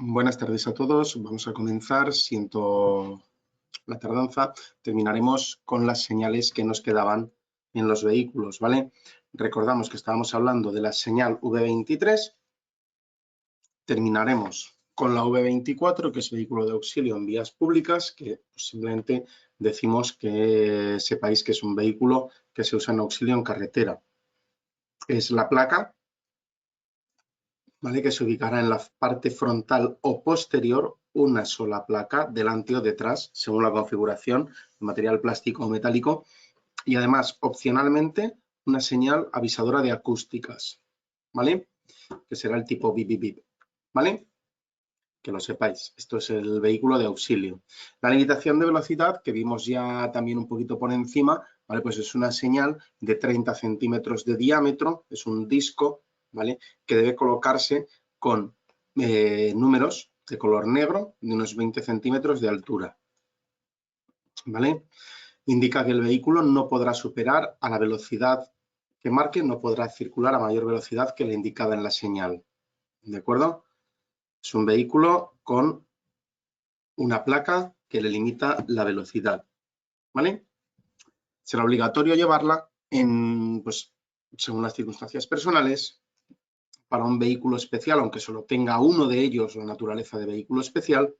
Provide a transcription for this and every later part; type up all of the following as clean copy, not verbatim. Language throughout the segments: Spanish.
Buenas tardes a todos. Vamos a comenzar. Siento la tardanza. Terminaremos con las señales que nos quedaban en los vehículos, ¿vale? Recordamos que estábamos hablando de la señal V23. Terminaremos con la V24, que es vehículo de auxilio en vías públicas, que simplemente decimos que sepáis que es un vehículo que se usa en auxilio en carretera. Es la placa, ¿vale? Que se ubicará en la parte frontal o posterior, una sola placa, delante o detrás, según la configuración, material plástico o metálico, y además, opcionalmente, una señal avisadora de acústicas, ¿vale? Que será el tipo bip, bip, bip, ¿vale? Que lo sepáis, esto es el vehículo de auxilio. La limitación de velocidad, que vimos ya también un poquito por encima, ¿vale? Pues es una señal de 30 centímetros de diámetro, es un disco, ¿vale? Que debe colocarse con números de color negro de unos 20 centímetros de altura, ¿vale? Indica que el vehículo no podrá superar a la velocidad que marque, no podrá circular a mayor velocidad que la indicada en la señal, ¿de acuerdo? Es un vehículo con una placa que le limita la velocidad, ¿vale? Será obligatorio llevarla pues, según las circunstancias personales, para un vehículo especial, aunque solo tenga uno de ellos la naturaleza de vehículo especial,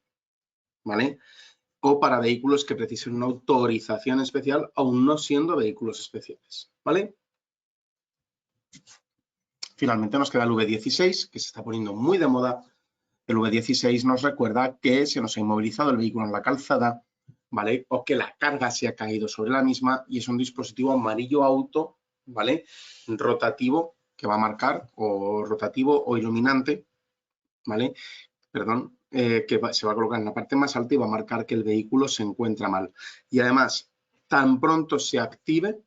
¿vale? O para vehículos que precisen una autorización especial, aún no siendo vehículos especiales, ¿vale? Finalmente nos queda el V16, que se está poniendo muy de moda. El V16 nos recuerda que se nos ha inmovilizado el vehículo en la calzada, ¿vale? O que la carga se ha caído sobre la misma y es un dispositivo amarillo auto, ¿vale? Rotativo que va a marcar, o rotativo o iluminante, ¿vale? Perdón, se va a colocar en la parte más alta y va a marcar que el vehículo se encuentra mal. Y además, tan pronto se active,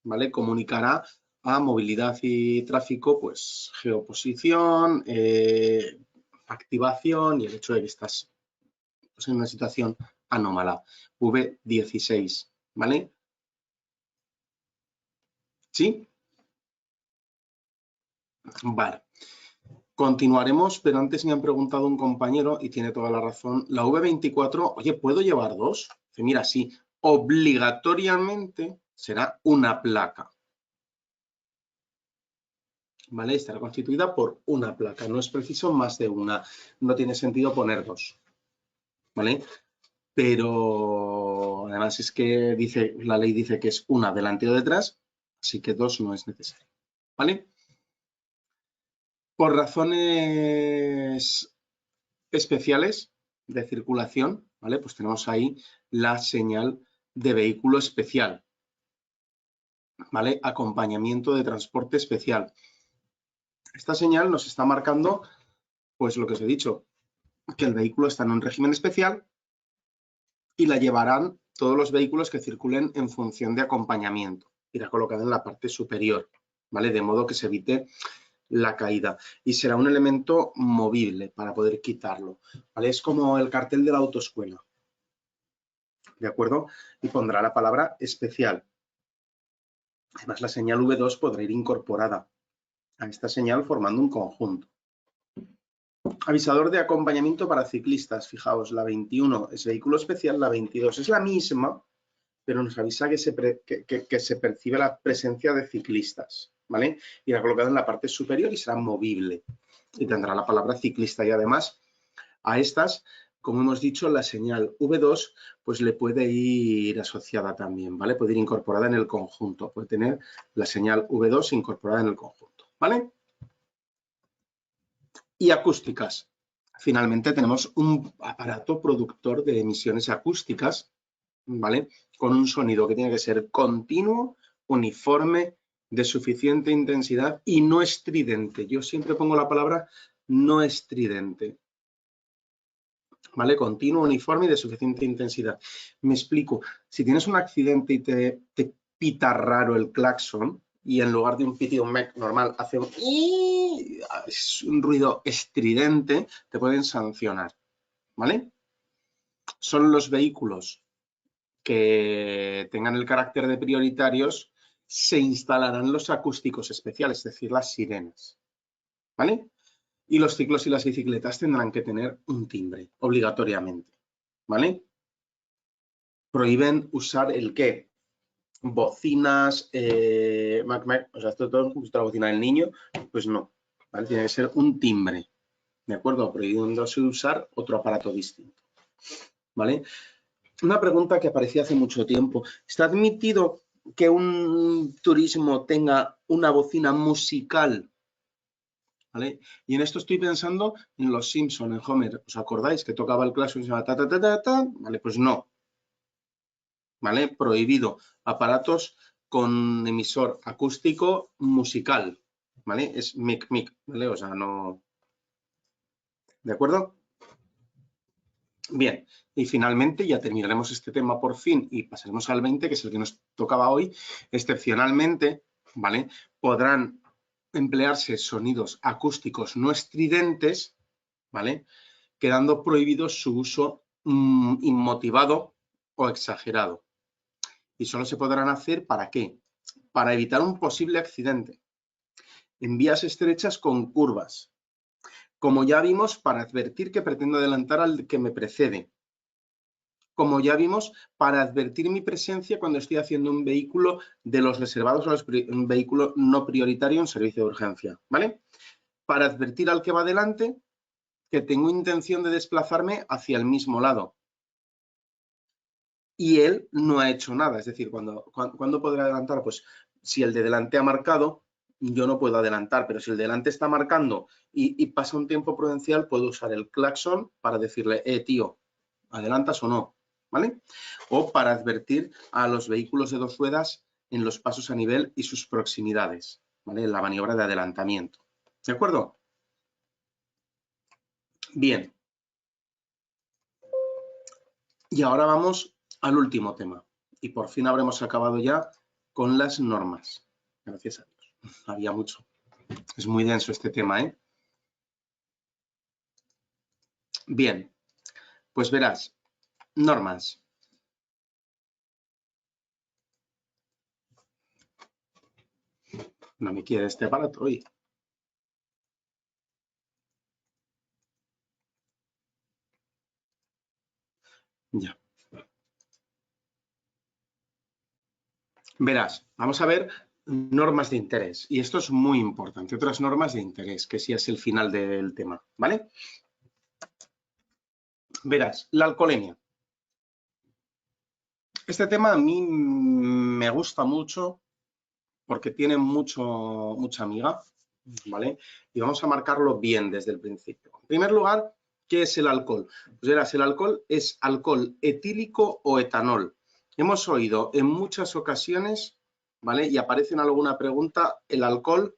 ¿vale? Comunicará a movilidad y tráfico, pues geoposición, activación y el hecho de que estás pues, en una situación anómala. V16, ¿vale? ¿Sí? Vale. Continuaremos, pero antes me han preguntado un compañero y tiene toda la razón. La V24, oye, ¿puedo llevar dos? Dice, mira, sí, obligatoriamente será una placa. ¿Vale? Estará constituida por una placa, no es preciso más de una, no tiene sentido poner dos, ¿vale? Pero además es que la ley dice que es una delante o detrás, así que dos no es necesario, ¿vale? Por razones especiales de circulación, ¿vale? Pues tenemos ahí la señal de vehículo especial, ¿vale? Acompañamiento de transporte especial. Esta señal nos está marcando, pues lo que os he dicho, que el vehículo está en un régimen especial y la llevarán todos los vehículos que circulen en función de acompañamiento. Irá colocada en la parte superior, ¿vale? De modo que se evite la caída y será un elemento movible para poder quitarlo, ¿vale? Es como el cartel de la autoescuela, ¿de acuerdo? Y pondrá la palabra especial. Además, la señal V2 podrá ir incorporada a esta señal formando un conjunto. Avisador de acompañamiento para ciclistas. Fijaos, la 21 es vehículo especial, la 22 es la misma, pero nos avisa que se percibe la presencia de ciclistas, ¿vale? Irá colocado en la parte superior y será movible. Y tendrá la palabra ciclista y además a estas, como hemos dicho, la señal V2 pues le puede ir asociada también, ¿vale? Puede ir incorporada en el conjunto, puede tener la señal V2 incorporada en el conjunto, ¿vale? Y acústicas. Finalmente tenemos un aparato productor de emisiones acústicas, ¿vale? Con un sonido que tiene que ser continuo, uniforme, de suficiente intensidad y no estridente. Yo siempre pongo la palabra no estridente, ¿vale? Continuo, uniforme y de suficiente intensidad. Me explico. Si tienes un accidente y te pita raro el claxon y en lugar de un pitido normal hace un ruido estridente, te pueden sancionar, ¿vale? Son los vehículos que tengan el carácter de prioritarios, se instalarán los acústicos especiales, es decir, las sirenas, ¿vale? Y los ciclos y las bicicletas tendrán que tener un timbre, obligatoriamente, ¿vale? Prohíben usar el qué, bocinas, o sea, esto todo es la bocina del niño, pues no, ¿vale? Tiene que ser un timbre, ¿de acuerdo? Prohibiéndose usar otro aparato distinto, ¿vale? Una pregunta que aparecía hace mucho tiempo. ¿Está admitido que un turismo tenga una bocina musical? ¿Vale? Y en esto estoy pensando en los Simpson, en Homer. ¿Os acordáis que tocaba el claxon y se llama ta, ta, ta, ta, ta? Vale, pues no. ¿Vale? Prohibido. Aparatos con emisor acústico musical. ¿Vale? Es mic, mic, ¿vale? O sea, no... ¿De acuerdo? Bien, y finalmente ya terminaremos este tema por fin y pasaremos al 20, que es el que nos tocaba hoy. Excepcionalmente, ¿vale? Podrán emplearse sonidos acústicos no estridentes, ¿vale? Quedando prohibido su uso inmotivado o exagerado. Y solo se podrán hacer, ¿para qué? Para evitar un posible accidente. En vías estrechas con curvas. Como ya vimos, para advertir que pretendo adelantar al que me precede. Como ya vimos, para advertir mi presencia cuando estoy haciendo un vehículo de los reservados a un vehículo no prioritario en servicio de urgencia, ¿vale? Para advertir al que va delante que tengo intención de desplazarme hacia el mismo lado. Y él no ha hecho nada, es decir, ¿cuándo podrá adelantar? Pues si el de delante ha marcado, yo no puedo adelantar, pero si el de delante está marcando y pasa un tiempo prudencial, puedo usar el claxon para decirle, tío, ¿adelantas o no? ¿Vale? O para advertir a los vehículos de dos ruedas en los pasos a nivel y sus proximidades, ¿vale? En la maniobra de adelantamiento. ¿De acuerdo? Bien. Y ahora vamos al último tema. Y por fin habremos acabado ya con las normas. Gracias a Dios. Había mucho. Es muy denso este tema, ¿eh? Bien. Pues verás, normas. No me quiere este aparato hoy. Ya. Verás, vamos a ver normas de interés. Y esto es muy importante. Otras normas de interés, que sí es el final del tema, ¿vale? Verás, la alcoholemia. Este tema a mí me gusta mucho porque tiene mucha amiga, ¿vale? Y vamos a marcarlo bien desde el principio. En primer lugar, ¿qué es el alcohol? Pues verás, el alcohol es alcohol etílico o etanol. Hemos oído en muchas ocasiones, ¿vale? Y aparece en alguna pregunta el alcohol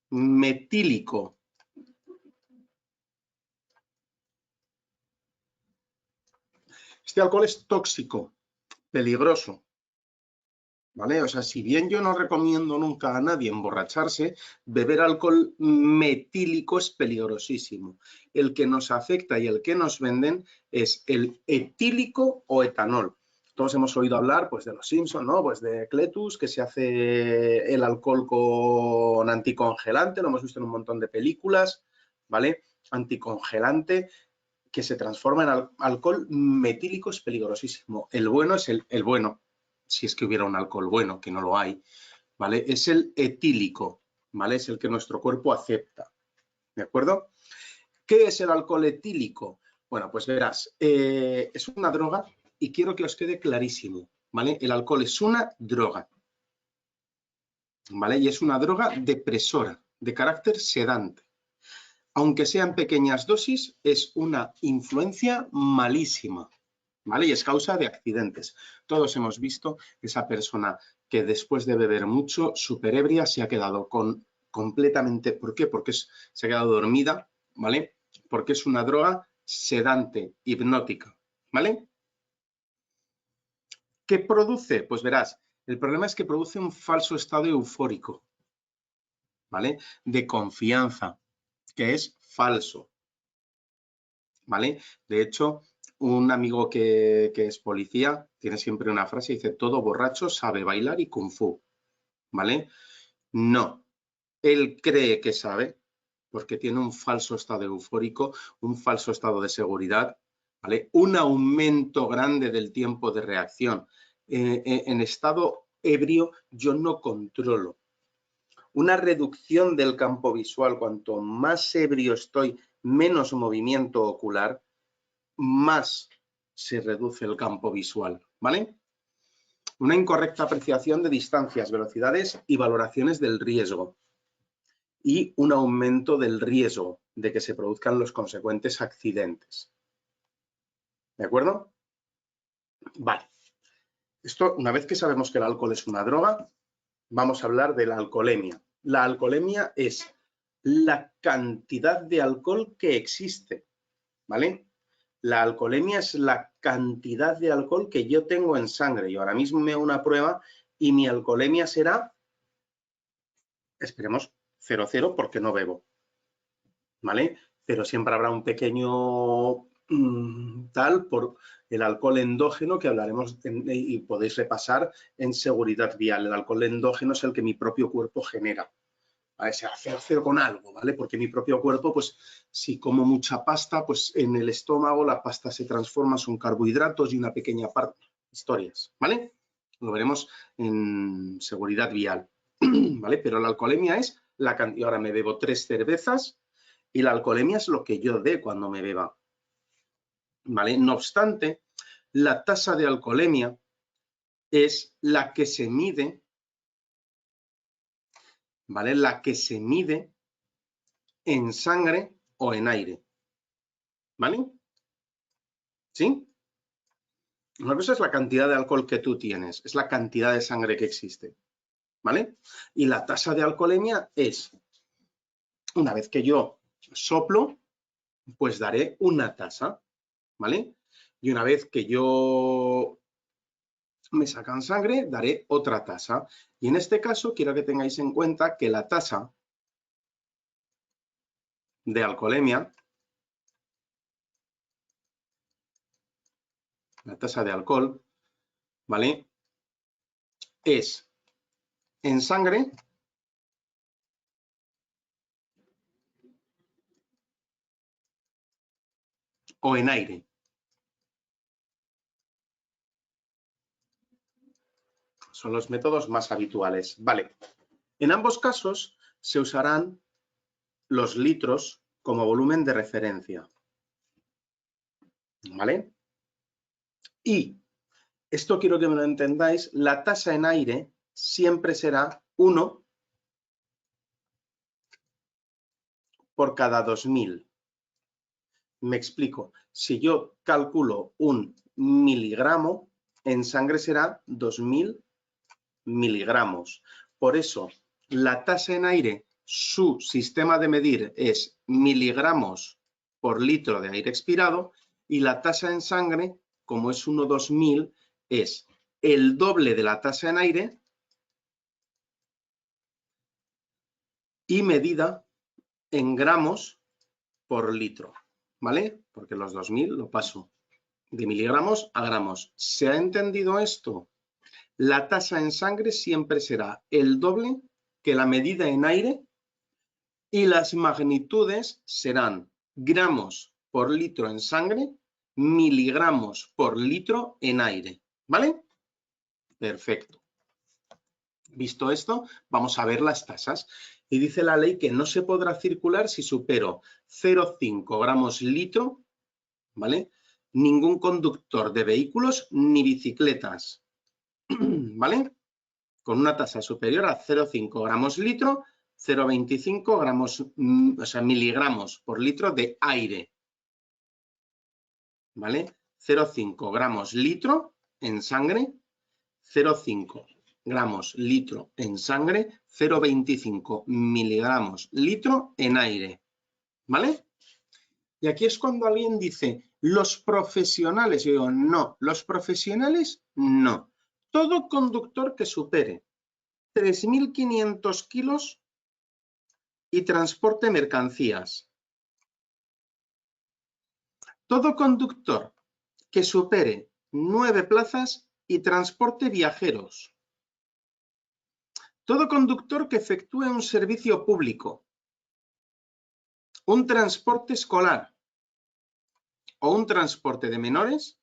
metílico. Este alcohol es tóxico, peligroso, ¿vale? O sea, si bien yo no recomiendo nunca a nadie emborracharse, beber alcohol metílico es peligrosísimo. El que nos afecta y el que nos venden es el etílico o etanol. Todos hemos oído hablar pues, de los Simpson, ¿no? Pues de Cletus, que se hace el alcohol con anticongelante, lo hemos visto en un montón de películas, ¿vale? Anticongelante que se transforma en alcohol metílico es peligrosísimo. El bueno es el bueno, si es que hubiera un alcohol bueno, que no lo hay, ¿vale? Es el etílico, ¿vale? Es el que nuestro cuerpo acepta, ¿de acuerdo? ¿Qué es el alcohol etílico? Bueno, pues verás, es una droga y quiero que os quede clarísimo, ¿vale? El alcohol es una droga, ¿vale? Y es una droga depresora, de carácter sedante. Aunque sean pequeñas dosis, es una influencia malísima, ¿vale? Y es causa de accidentes. Todos hemos visto esa persona que después de beber mucho, súper ebria, se ha quedado completamente... ¿Por qué? Porque se ha quedado dormida, ¿vale? Porque es una droga sedante, hipnótica, ¿vale? ¿Qué produce? Pues verás, el problema es que produce un falso estado eufórico, ¿vale? De confianza, que es falso, ¿vale? De hecho, un amigo que es policía tiene siempre una frase, dice, todo borracho sabe bailar y kung fu, ¿vale? No, él cree que sabe, porque tiene un falso estado eufórico, un falso estado de seguridad, ¿vale? Un aumento grande del tiempo de reacción. En estado ebrio yo no controlo. Una reducción del campo visual, cuanto más ebrio estoy, menos movimiento ocular, más se reduce el campo visual, ¿vale? Una incorrecta apreciación de distancias, velocidades y valoraciones del riesgo. Y un aumento del riesgo de que se produzcan los consecuentes accidentes. ¿De acuerdo? Vale. Esto, una vez que sabemos que el alcohol es una droga, vamos a hablar de la alcoholemia. La alcoholemia es la cantidad de alcohol que existe, ¿vale? La alcoholemia es la cantidad de alcohol que yo tengo en sangre. Yo ahora mismo me hago una prueba y mi alcoholemia será, esperemos, 0,0 porque no bebo, ¿vale? Pero siempre habrá un pequeño tal por el alcohol endógeno que hablaremos y podéis repasar en seguridad vial. El alcohol endógeno es el que mi propio cuerpo genera. ¿Vale? Se hace cero con algo, ¿vale? Porque mi propio cuerpo, pues si como mucha pasta, pues en el estómago la pasta se transforma, son carbohidratos y una pequeña parte, historias, ¿vale? Lo veremos en seguridad vial, ¿vale? Pero la alcoholemia es la cantidad. Ahora me bebo 3 cervezas y la alcoholemia es lo que yo dé cuando me beba, ¿vale? No obstante, la tasa de alcoholemia es la que se mide, ¿vale? La que se mide en sangre o en aire, ¿vale? ¿Sí? Una cosa es la cantidad de alcohol que tú tienes, es la cantidad de sangre que existe, ¿vale? Y la tasa de alcoholemia es, una vez que yo soplo, pues daré una tasa, ¿vale? Y una vez que yo me sacan sangre, daré otra tasa. Y en este caso quiero que tengáis en cuenta que la tasa de alcoholemia, la tasa de alcohol, ¿vale? Es en sangre o en aire. Son los métodos más habituales. Vale. En ambos casos se usarán los litros como volumen de referencia. ¿Vale? Y esto quiero que me lo entendáis, la tasa en aire siempre será 1 por cada 2000. Me explico. Si yo calculo un miligramo, en sangre será 2000 miligramos. Por eso, la tasa en aire, su sistema de medir es miligramos por litro de aire expirado y la tasa en sangre, como es 1/2000, es el doble de la tasa en aire y medida en gramos por litro, ¿vale? Porque los 2000 lo paso de miligramos a gramos. ¿Se ha entendido esto? La tasa en sangre siempre será el doble que la medida en aire y las magnitudes serán gramos por litro en sangre, miligramos por litro en aire, ¿vale? Perfecto. Visto esto, vamos a ver las tasas. Y dice la ley que no se podrá circular si supero 0,5 gramos litro, ¿vale? Ningún conductor de vehículos ni bicicletas, ¿vale? Con una tasa superior a 0,5 gramos litro, 0,25 gramos, o sea, miligramos por litro de aire, ¿vale? 0,5 gramos litro en sangre, 0,5 gramos litro en sangre, 0,25 miligramos litro en aire, ¿vale? Y aquí es cuando alguien dice, los profesionales, yo digo, no, los profesionales no. Todo conductor que supere 3.500 kilos y transporte mercancías. Todo conductor que supere 9 plazas y transporte viajeros. Todo conductor que efectúe un servicio público. un transporte escolar o un transporte de menores,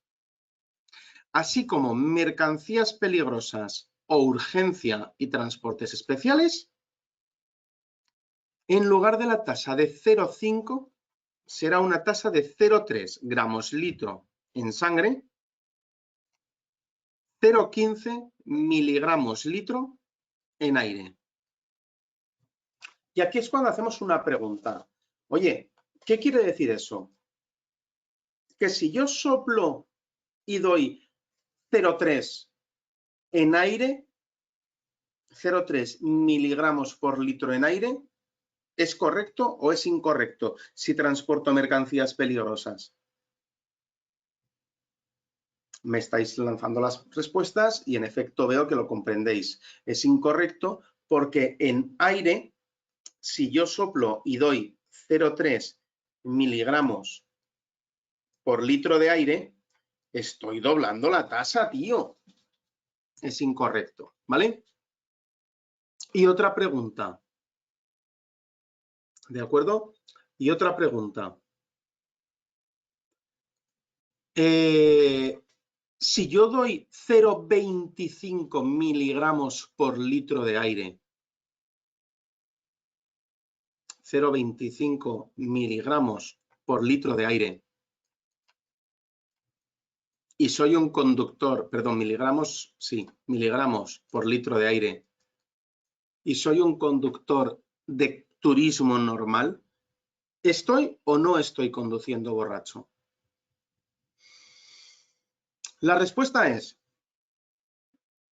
así como mercancías peligrosas o urgencia y transportes especiales, en lugar de la tasa de 0,5 será una tasa de 0,3 gramos litro en sangre, 0,15 miligramos litro en aire. Y aquí es cuando hacemos una pregunta. Oye, ¿qué quiere decir eso? Que si yo soplo y doy 0,3 en aire, 0,3 miligramos por litro en aire, ¿es correcto o es incorrecto si transporto mercancías peligrosas? Me estáis lanzando las respuestas y en efecto veo que lo comprendéis. Es incorrecto porque en aire, si yo soplo y doy 0,3 miligramos por litro de aire, estoy doblando la tasa, tío. Es incorrecto, ¿vale? Y otra pregunta. ¿De acuerdo? Y otra pregunta. Si yo doy 0,25 miligramos por litro de aire, 0,25 miligramos por litro de aire, y soy un conductor, perdón, miligramos, sí, miligramos por litro de aire, y soy un conductor de turismo normal, ¿estoy o no estoy conduciendo borracho? La respuesta es,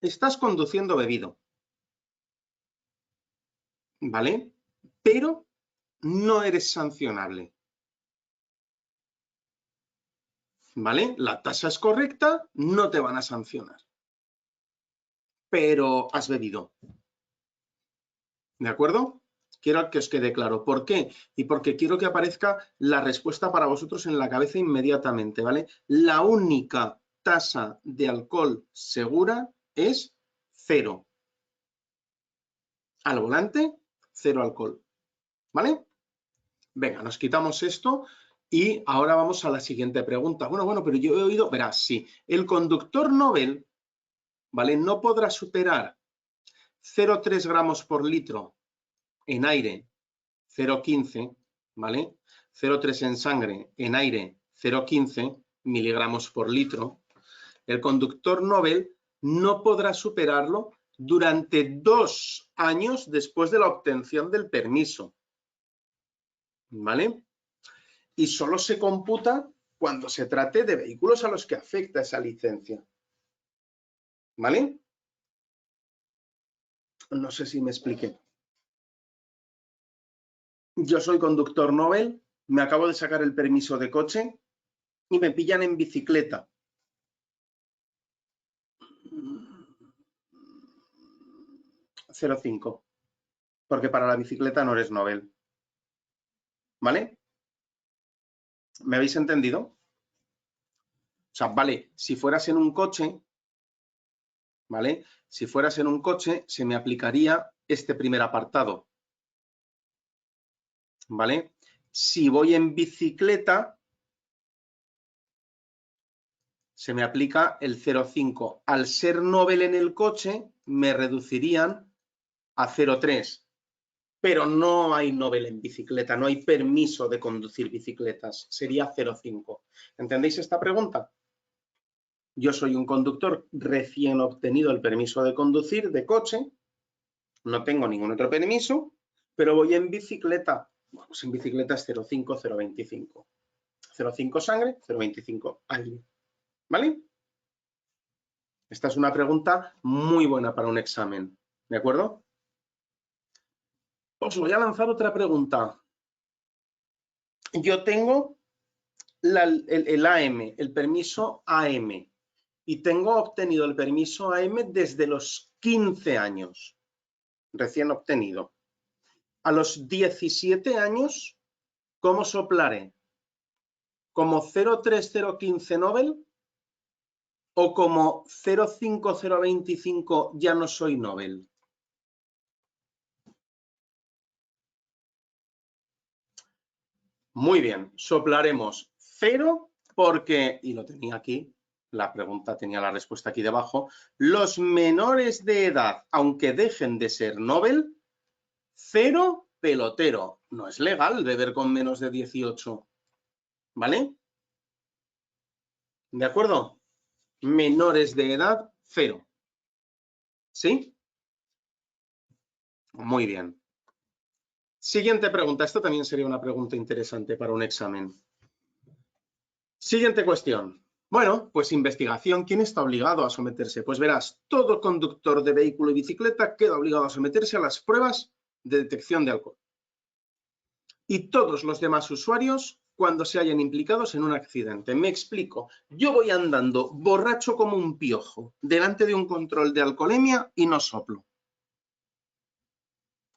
estás conduciendo bebido, ¿vale? Pero no eres sancionable, ¿vale? La tasa es correcta, no te van a sancionar, pero has bebido, ¿de acuerdo? Quiero que os quede claro. ¿Por qué? Y porque quiero que aparezca la respuesta para vosotros en la cabeza inmediatamente, ¿vale? La única tasa de alcohol segura es 0. Al volante, 0 alcohol, ¿vale? Venga, nos quitamos esto y ahora vamos a la siguiente pregunta. Bueno, pero yo he oído, verás, sí, el conductor Nobel, ¿vale? No podrá superar 0,3 gramos por litro en aire, 0,15, ¿vale? 0,3 en sangre, en aire, 0,15 miligramos por litro. El conductor Nobel no podrá superarlo durante 2 años después de la obtención del permiso, ¿vale? Y solo se computa cuando se trate de vehículos a los que afecta esa licencia, ¿vale? No sé si me expliqué. Yo soy conductor Nobel, me acabo de sacar el permiso de coche y me pillan en bicicleta. 0,5, porque para la bicicleta no eres Nobel, ¿vale? ¿Me habéis entendido? O sea, vale, si fueras en un coche, ¿vale? Si fueras en un coche, se me aplicaría este primer apartado, ¿vale? Si voy en bicicleta, se me aplica el 0,5. Al ser Nobel en el coche, me reducirían a 0,3. Pero no hay Nobel en bicicleta, no hay permiso de conducir bicicletas. Sería 0,5. ¿Entendéis esta pregunta? Yo soy un conductor recién obtenido el permiso de conducir de coche, no tengo ningún otro permiso, pero voy en bicicleta. Bueno, pues en bicicleta es 0,5, 0,25. 0,5 sangre, 0,25 aire. ¿Vale? Esta es una pregunta muy buena para un examen. ¿De acuerdo? Os voy a lanzar otra pregunta. Yo tengo el AM, el permiso AM, y tengo obtenido el permiso AM desde los 15 años, recién obtenido. A los 17 años, ¿cómo soplaré? ¿Como 0,3015 Nobel? ¿O como 0,5025 ya no soy Nobel? Muy bien, soplaremos 0 porque, y lo tenía aquí, la pregunta tenía la respuesta aquí debajo, los menores de edad, aunque dejen de ser Nobel, 0 pelotero. No es legal beber con menos de 18, ¿vale? ¿De acuerdo? Menores de edad, 0. ¿Sí? Muy bien. Siguiente pregunta. Esta también sería una pregunta interesante para un examen. Siguiente cuestión. Bueno, pues investigación. ¿Quién está obligado a someterse? Pues verás, todo conductor de vehículo y bicicleta queda obligado a someterse a las pruebas de detección de alcohol. Y todos los demás usuarios cuando se hayan implicados en un accidente. Me explico. Yo voy andando borracho como un piojo delante de un control de alcoholemia y no soplo.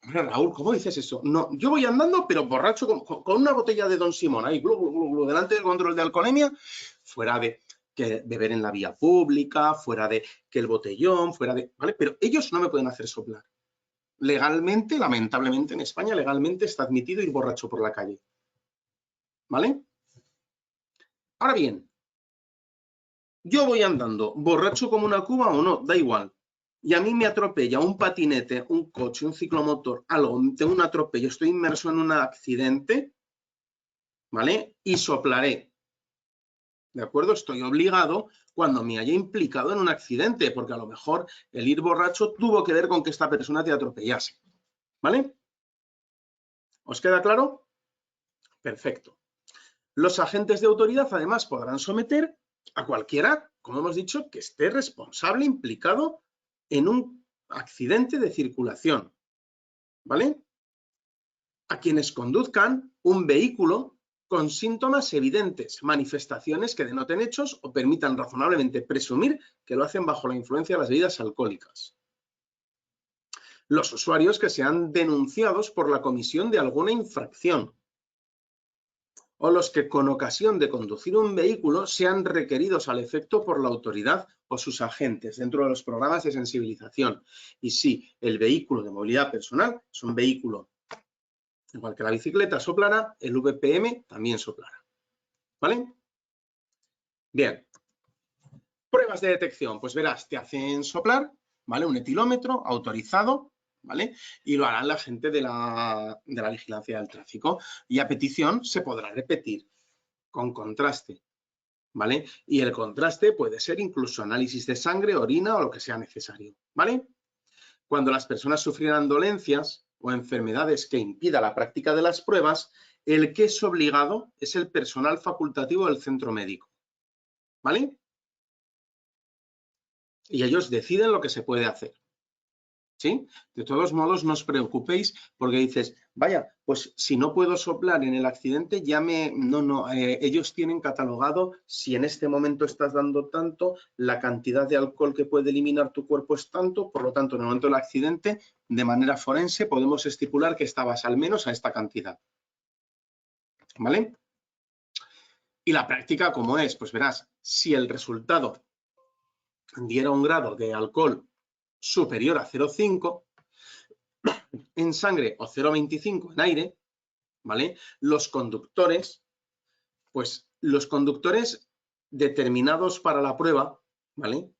Raúl, ¿cómo dices eso? No, yo voy andando, pero borracho con una botella de Don Simón ahí, glu, glu, glu, delante del control de alcoholemia, fuera de que beber en la vía pública, fuera de que el botellón, fuera de... ¿vale? Pero ellos no me pueden hacer soplar. Legalmente, lamentablemente en España, legalmente está admitido ir borracho por la calle. ¿Vale? Ahora bien, yo voy andando borracho como una cuba o no, da igual. Y a mí me atropella un patinete, un coche, un ciclomotor, algo, tengo un atropello, estoy inmerso en un accidente, ¿vale? Y soplaré, ¿de acuerdo? Estoy obligado cuando me haya implicado en un accidente, porque a lo mejor el ir borracho tuvo que ver con que esta persona te atropellase, ¿vale? ¿Os queda claro? Perfecto. Los agentes de autoridad además podrán someter a cualquiera, como hemos dicho, que esté responsable, implicado en un accidente de circulación, ¿vale? A quienes conduzcan un vehículo con síntomas evidentes, manifestaciones que denoten hechos o permitan razonablemente presumir que lo hacen bajo la influencia de las bebidas alcohólicas. Los usuarios que sean denunciados por la comisión de alguna infracción, o los que con ocasión de conducir un vehículo sean requeridos al efecto por la autoridad o sus agentes dentro de los programas de sensibilización. Y si el vehículo de movilidad personal es un vehículo igual que la bicicleta soplará, el VPM también soplará. ¿Vale? Bien. Pruebas de detección. Pues verás, te hacen soplar, ¿vale? Un etilómetro autorizado, ¿vale? Y lo harán la gente de la vigilancia del tráfico. Y a petición se podrá repetir con contraste, ¿vale? Y el contraste puede ser incluso análisis de sangre, orina o lo que sea necesario, ¿vale? Cuando las personas sufrieran dolencias o enfermedades que impida la práctica de las pruebas, el que es obligado es el personal facultativo del centro médico, ¿vale? Y ellos deciden lo que se puede hacer, ¿sí? De todos modos, no os preocupéis porque dices, vaya, pues si no puedo soplar en el accidente, ya ellos tienen catalogado si en este momento estás dando tanto, la cantidad de alcohol que puede eliminar tu cuerpo es tanto, por lo tanto, en el momento del accidente, de manera forense, podemos estipular que estabas al menos a esta cantidad, ¿vale? Y la práctica, ¿cómo es? Pues verás, si el resultado diera un grado de alcohol superior a 0,5 en sangre o 0,25 en aire, ¿vale? Los conductores determinados para la prueba, ¿vale?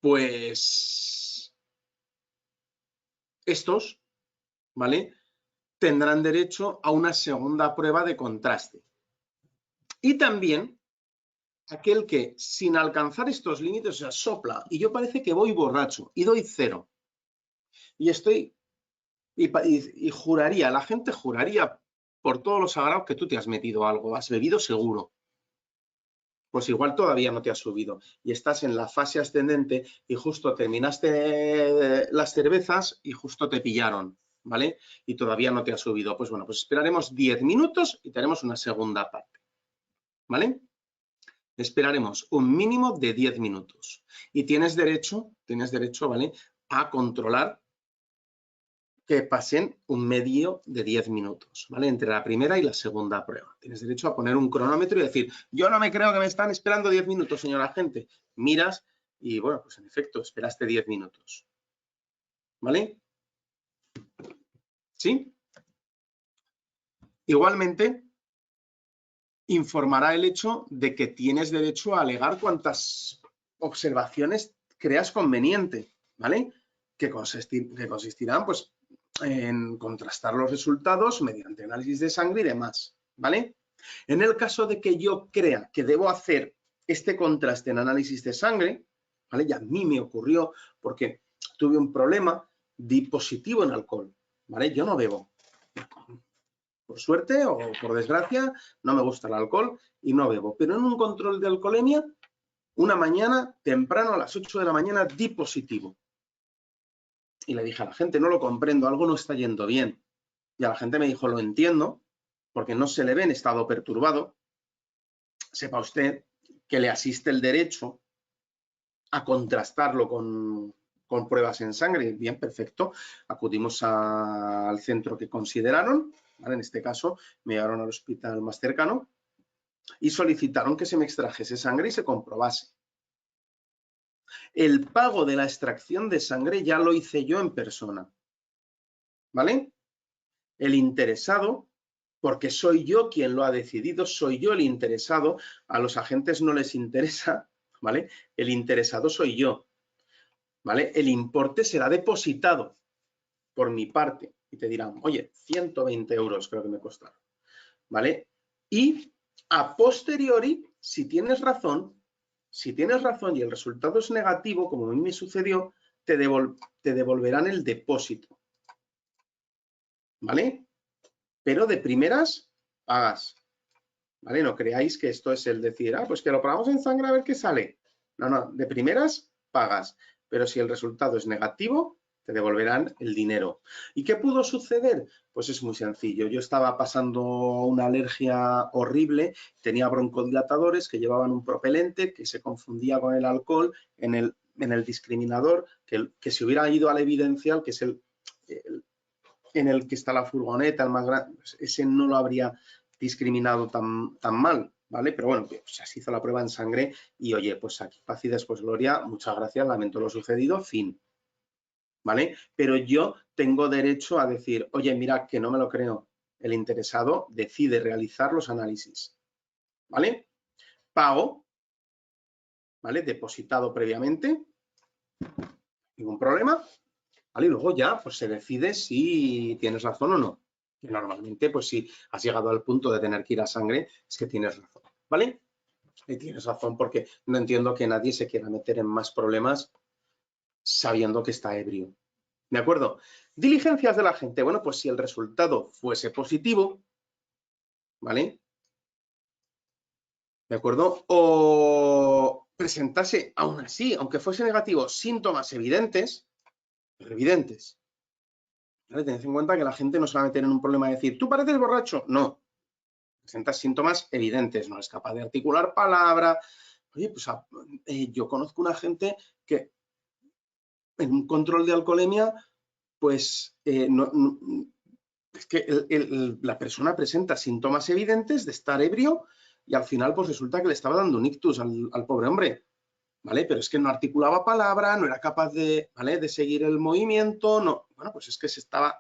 Pues estos, ¿vale? Tendrán derecho a una segunda prueba de contraste. Y también aquel que sin alcanzar estos límites, o sea, sopla y yo parece que voy borracho y doy 0. Y estoy, y juraría, la gente juraría por todos los sagrados que tú te has metido algo, has bebido seguro. Pues igual todavía no te has subido y estás en la fase ascendente y justo terminaste las cervezas y justo te pillaron, ¿vale? Y todavía no te has subido. Pues bueno, pues esperaremos 10 minutos y tenemos una segunda parte, ¿vale? Esperaremos un mínimo de 10 minutos y tienes derecho, ¿vale? A controlar que pasen un medio de 10 minutos, ¿vale? Entre la primera y la segunda prueba. Tienes derecho a poner un cronómetro y decir, yo no me creo que me están esperando 10 minutos, señora agente. Miras y, bueno, pues en efecto, esperaste 10 minutos. ¿Vale? ¿Sí? Igualmente, informará el hecho de que tienes derecho a alegar cuantas observaciones creas conveniente, ¿vale? Que consistirán, pues, en contrastar los resultados mediante análisis de sangre y demás, ¿vale? En el caso de que yo crea que debo hacer este contraste en análisis de sangre, ¿vale? Y a mí me ocurrió porque tuve un problema, di positivo en alcohol, ¿vale? Yo no bebo. Por suerte o por desgracia, no me gusta el alcohol y no bebo. Pero en un control de alcoholemia, una mañana, temprano, a las 8 de la mañana, di positivo. Y le dije a la gente, no lo comprendo, algo no está yendo bien. Y a la gente me dijo, lo entiendo, porque no se le ve en estado perturbado. Sepa usted que le asiste el derecho a contrastarlo con pruebas en sangre. Bien, perfecto. Acudimos al centro que consideraron, ¿vale? En este caso me llevaron al hospital más cercano y solicitaron que se me extrajese sangre y se comprobase. El pago de la extracción de sangre ya lo hice yo en persona, ¿vale? El interesado, porque soy yo quien lo ha decidido, soy yo el interesado, a los agentes no les interesa, ¿vale? El interesado soy yo, ¿vale? El importe será depositado por mi parte y te dirán, oye, 120 euros creo que me costaron, ¿vale? Y a posteriori, si tienes razón y el resultado es negativo, como a mí me sucedió, te devolverán el depósito, ¿vale? Pero de primeras pagas, ¿vale? No creáis que esto es el decir, pues que lo pagamos en sangre a ver qué sale. No, no, de primeras pagas, pero si el resultado es negativo, te devolverán el dinero. ¿Y qué pudo suceder? Pues es muy sencillo. Yo estaba pasando una alergia horrible, tenía broncodilatadores que llevaban un propelente que se confundía con el alcohol en el discriminador, que si hubiera ido al evidencial, que es el en el que está la furgoneta, el más grande, pues ese no lo habría discriminado tan mal, ¿vale? Pero bueno, pues se hizo la prueba en sangre y oye, pues aquí paz y después gloria, muchas gracias, lamento lo sucedido, fin, ¿vale? Pero yo tengo derecho a decir, oye, mira, que no me lo creo. El interesado decide realizar los análisis, ¿vale? Pago, ¿vale? Depositado previamente, ningún problema, ¿vale? Y luego ya, pues se decide si tienes razón o no. Que normalmente, pues si has llegado al punto de tener que ir a sangre, es que tienes razón, ¿vale? Y tienes razón porque no entiendo que nadie se quiera meter en más problemas sabiendo que está ebrio. ¿De acuerdo? Diligencias de la gente. Bueno, pues si el resultado fuese positivo, ¿vale? ¿De acuerdo? O presentase, aún así, aunque fuese negativo, síntomas evidentes, pero evidentes. ¿Vale? Tened en cuenta que la gente no se va a meter en un problema de decir, ¿tú pareces borracho? No. Presenta síntomas evidentes, no es capaz de articular palabra. Oye, pues yo conozco una gente que en un control de alcoholemia, pues es que la persona presenta síntomas evidentes de estar ebrio y al final pues resulta que le estaba dando un ictus al pobre hombre, ¿vale? Pero es que no articulaba palabra, no era capaz de, ¿vale?, de seguir el movimiento, no, bueno, pues es que se estaba,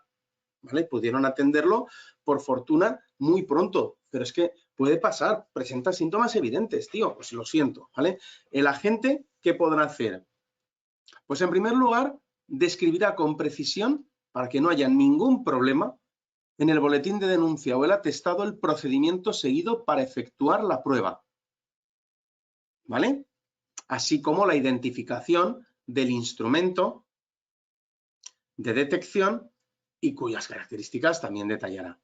¿vale? Pudieron atenderlo, por fortuna, muy pronto, pero es que puede pasar, presenta síntomas evidentes, tío, pues lo siento, ¿vale? El agente, ¿qué podrá hacer? Pues en primer lugar, describirá con precisión, para que no haya ningún problema, en el boletín de denuncia o el atestado el procedimiento seguido para efectuar la prueba, ¿vale? Así como la identificación del instrumento de detección y cuyas características también detallará.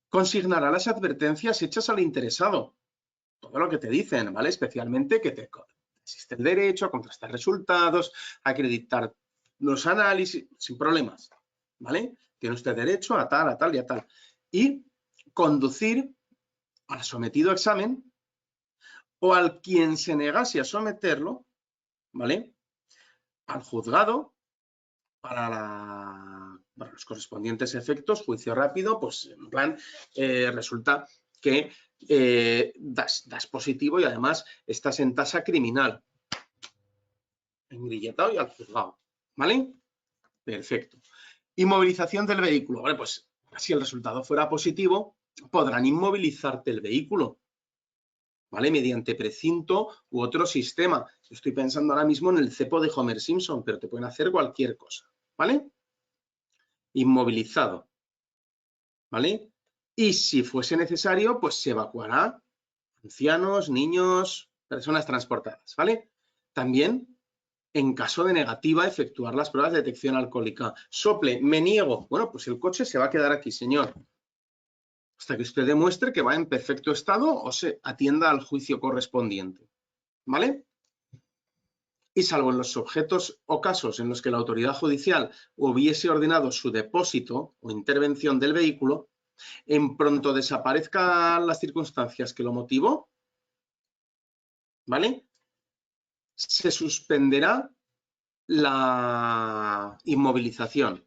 Consignará las advertencias hechas al interesado, todo lo que te dicen, ¿vale? Especialmente que te existe el derecho a contrastar resultados, a acreditar los análisis, sin problemas, ¿vale? Tiene usted derecho a tal y a tal. Y conducir al sometido a examen o al quien se negase a someterlo, ¿vale?, al juzgado para los correspondientes efectos, juicio rápido, pues en plan, resulta que das positivo y además estás en tasa criminal, engrilletado y al juzgado, ¿vale? Perfecto. Inmovilización del vehículo. Bueno, pues si el resultado fuera positivo, podrán inmovilizarte el vehículo, ¿vale? Mediante precinto u otro sistema. Estoy pensando ahora mismo en el cepo de Homer Simpson, pero te pueden hacer cualquier cosa, ¿vale? Inmovilizado, ¿vale? Y si fuese necesario, pues se evacuará ancianos, niños, personas transportadas, ¿vale? También, en caso de negativa, efectuar las pruebas de detección alcohólica. Sople, me niego. Bueno, pues el coche se va a quedar aquí, señor, hasta que usted demuestre que va en perfecto estado o se atienda al juicio correspondiente, ¿vale? Y salvo en los objetos o casos en los que la autoridad judicial hubiese ordenado su depósito o intervención del vehículo, en pronto desaparezcan las circunstancias que lo motivó, ¿vale? Se suspenderá la inmovilización,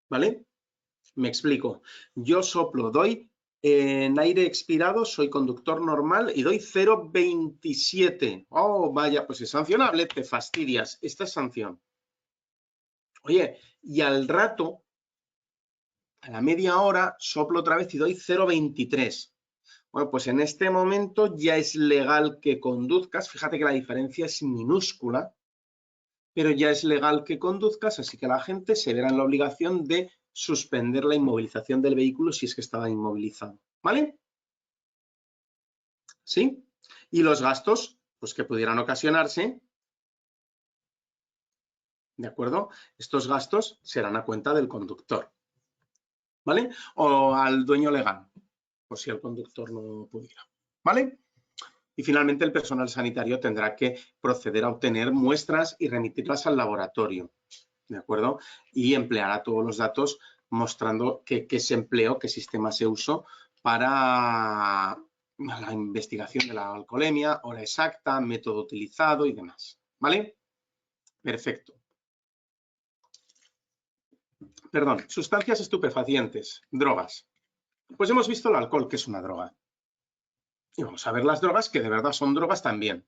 ¿vale? Me explico. Yo soplo, doy en aire expirado, soy conductor normal y doy 0,27. Oh, vaya, pues es sancionable, te fastidias. Esta es sanción. Oye, y al rato, a la media hora, soplo otra vez y doy 0,23. Bueno, pues en este momento ya es legal que conduzcas. Fíjate que la diferencia es minúscula, pero ya es legal que conduzcas, así que la gente se verá en la obligación de suspender la inmovilización del vehículo si es que estaba inmovilizado, ¿vale? ¿Sí? Y los gastos, pues que pudieran ocasionarse, ¿de acuerdo? Estos gastos serán a cuenta del conductor, ¿vale? O al dueño legal, por si el conductor no pudiera, ¿vale? Y finalmente el personal sanitario tendrá que proceder a obtener muestras y remitirlas al laboratorio, ¿de acuerdo? Y empleará todos los datos mostrando qué se empleó, qué sistema se usó para la investigación de la alcoholemia, hora exacta, método utilizado y demás, ¿vale? Perfecto. Perdón, sustancias estupefacientes, drogas. Pues hemos visto el alcohol, que es una droga. Y vamos a ver las drogas que de verdad son drogas también,